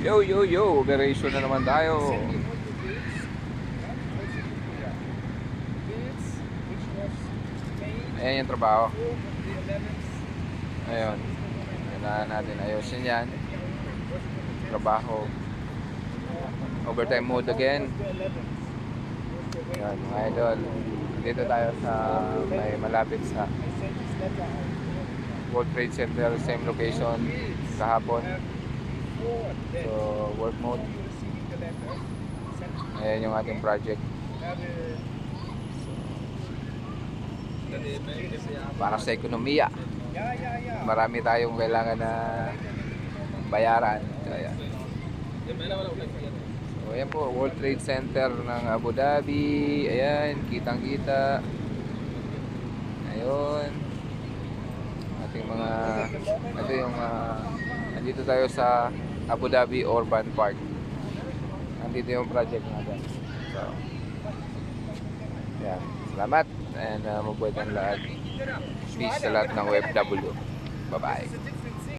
Yo, operation na naman tayo. Ayan yung trabaho. Ayun. Kailangan natin ayusin yan. Trabaho. Overtime mode again. Ayan, mga idol. Dito tayo sa may malapit sa World Trade Center, same location kahapon. So, work mode. Ayan yung ating project. Para sa ekonomiya. Marami tayong kailangan na bayaran. Kaya. So, ayan po, World Trade Center ng Abu Dhabi. Ayan, kitang-kita. Ayun. Ating mga, ito yung, nandito tayo sa Abu Dhabi Urban Park. Nandito yung project natin. So, ayan. Salamat. And mabuhay ang lahat. Peace sa lahat ng OFW. Bye-bye.